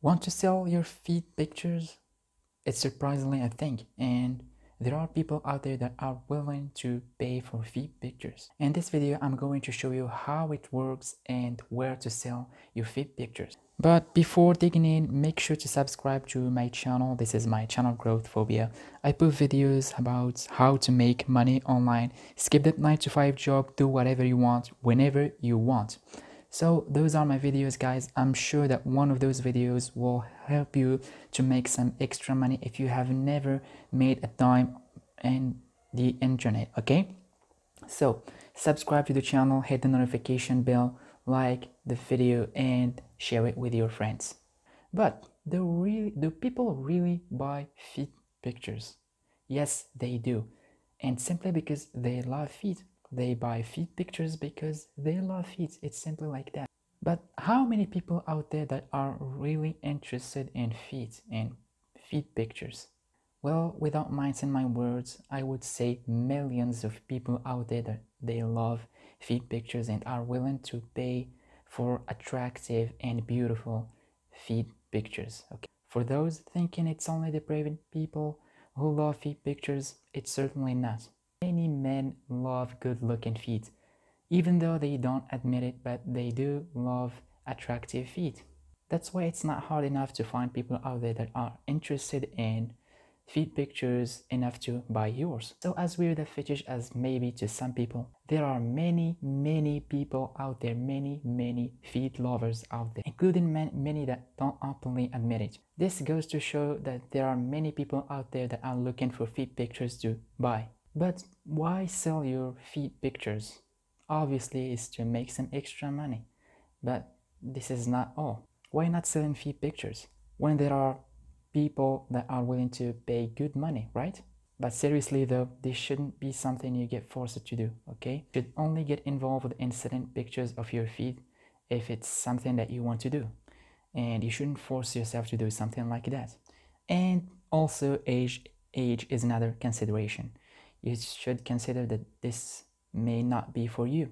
Want to sell your feed pictures? It's surprisingly a thing, and there are people out there that are willing to pay for feed pictures. In this video, I'm going to show you how it works and where to sell your feed pictures. But before digging in, make sure to subscribe to my channel. This is my channel, Growth Phobia. I put videos about how to make money online. Skip that 9 to 5 job, do whatever you want, whenever you want. So those are my videos, guys. I'm sure that one of those videos will help you to make some extra money if you have never made a dime in the internet, okay? So subscribe to the channel, hit the notification bell, like the video, and share it with your friends. But do people really buy feed pictures? Yes, they do. And simply because they love feet. They buy feed pictures because they love feet. It's simply like that. But how many people out there that are really interested in feet and feed pictures? Well, without mincing my words, I would say millions of people out there that they love feed pictures and are willing to pay for attractive and beautiful feed pictures. Okay. For those thinking it's only depraved people who love feet pictures, it's certainly not. Many men love good-looking feet, even though they don't admit it, but they do love attractive feet. That's why it's not hard enough to find people out there that are interested in feed pictures enough to buy yours. So as weird a fetish as maybe to some people, there are many people out there, many feet lovers out there, including many that don't openly admit it. This goes to show that there are many people out there that are looking for feed pictures to buy. But why sell your feed pictures? Obviously, it's to make some extra money. But this is not all. Why not selling feed pictures when there are people that are willing to pay good money, right? But seriously though, this shouldn't be something you get forced to do, okay? You should only get involved in selling pictures of your feed if it's something that you want to do. And you shouldn't force yourself to do something like that. And also age is another consideration. You should consider that this may not be for you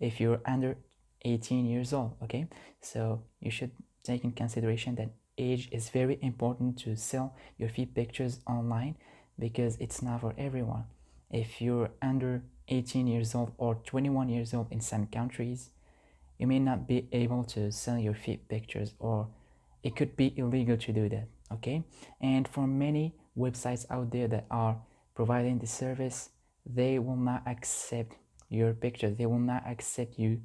if you're under 18 years old, okay? So you should take in consideration that age is very important to sell your feed pictures online because it's not for everyone. If you're under 18 years old or 21 years old in some countries, you may not be able to sell your feed pictures, or it could be illegal to do that, okay? And for many websites out there that are providing the service, they will not accept your picture. They will not accept you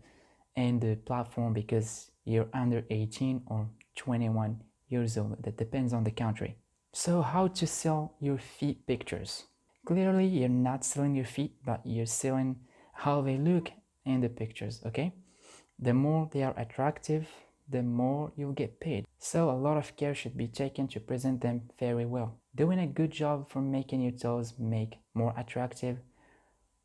in the platform because you're under 18 or 21 years old. That depends on the country. So how to sell your feet pictures? Clearly, you're not selling your feet, but you're selling how they look in the pictures, okay? The more they are attractive, the more you'll get paid. So a lot of care should be taken to present them very well. Doing a good job for making your toes make more attractive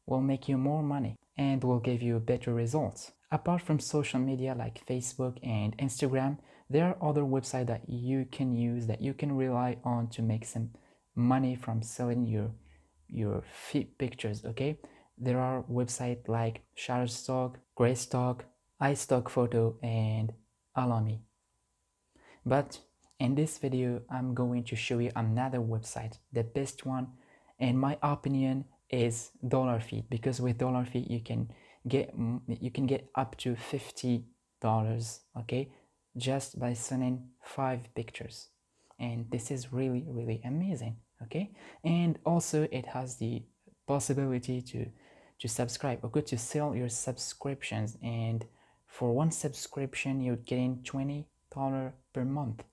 will make you more money and will give you better results. Apart from social media like Facebook and Instagram, there are other websites that you can use, that you can rely on to make some money from selling your feed pictures, okay? There are websites like Shutterstock, Greystock, iStockPhoto, and Alamy. But in this video, I'm going to show you another website. The best one, in my opinion, is DollarFeed, because with DollarFeed you can get up to $50, okay, just by sending 5 pictures. And this is really amazing, okay? And also it has the possibility to subscribe, okay, to sell your subscriptions. And for one subscription you're getting $20 per month.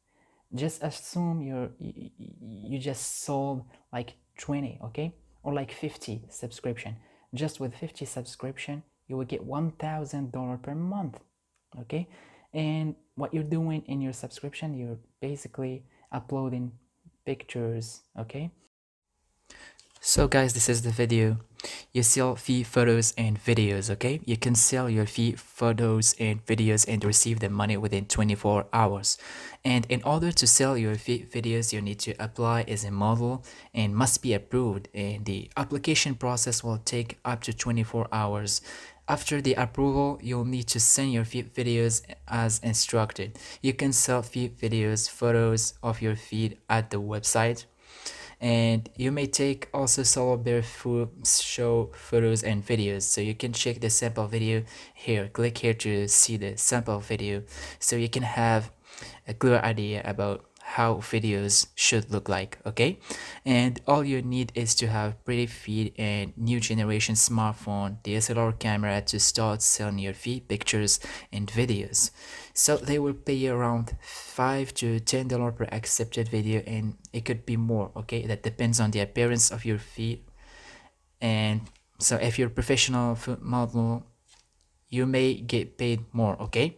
Just assume you just sold like 20, okay, or like 50 subscription. Just with 50 subscription you will get $1,000 per month, okay? And what you're doing in your subscription, you're basically uploading pictures, okay? So guys, this is the video. You sell feed photos and videos, okay? You can sell your feed photos and videos and receive the money within 24 hours. And in order to sell your feed videos, you need to apply as a model and must be approved. And the application process will take up to 24 hours. After the approval, you'll need to send your feed videos as instructed. You can sell feed videos, photos of your feed at the website, and you may take also solo barefoot show photos and videos. So you can check the sample video here. Click here to see the sample video so you can have a clear idea about how videos should look like. Okay, and all you need is to have pretty feed and new generation smartphone DSLR camera to start selling your feed pictures and videos. So they will pay around $5 to $10 per accepted video, and it could be more. Okay, that depends on the appearance of your feed. And so if you're a professional food model, you may get paid more. Okay,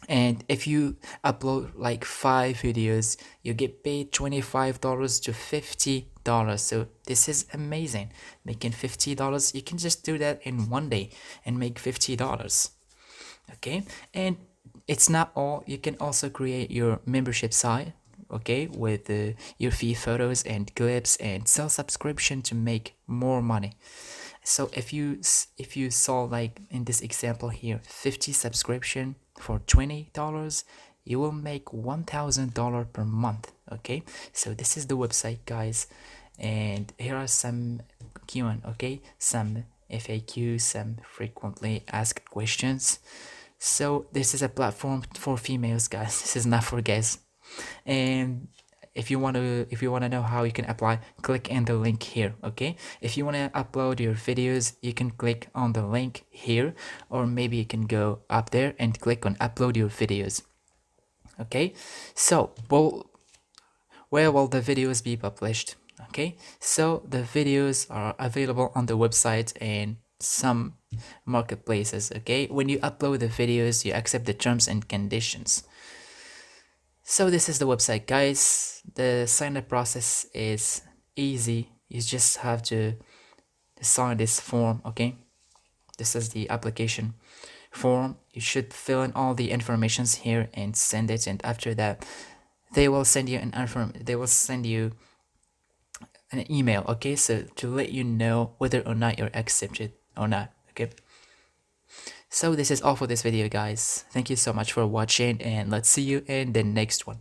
and if you upload like 5 videos, you get paid $25 to $50. So this is amazing. Making $50, you can just do that in one day and make $50. Okay, and it's not all. You can also create your membership site, okay, with your feed photos and clips, and sell subscription to make more money. So if you saw, like in this example here, 50 subscription for $20, you will make $1,000 per month. Okay, so this is the website, guys, and here are some Q&A, okay, some FAQ, some frequently asked questions. So this is a platform for females, guys. This is not for guys. And if you want to know how you can apply, click in the link here. Okay, if you want to upload your videos, you can click on the link here, or maybe you can go up there and click on upload your videos. Okay, so where will the videos be published? Okay, so the videos are available on the website and some marketplaces. Okay, when you upload the videos, you accept the terms and conditions. So this is the website, guys. The sign up process is easy. You just have to sign this form. Okay, this is the application form. You should fill in all the informations here and send it, and after that they will send you an email, okay, so to let you know whether or not you're accepted or not. Okay, so this is all for this video, guys. Thank you so much for watching, and let's see you in the next one.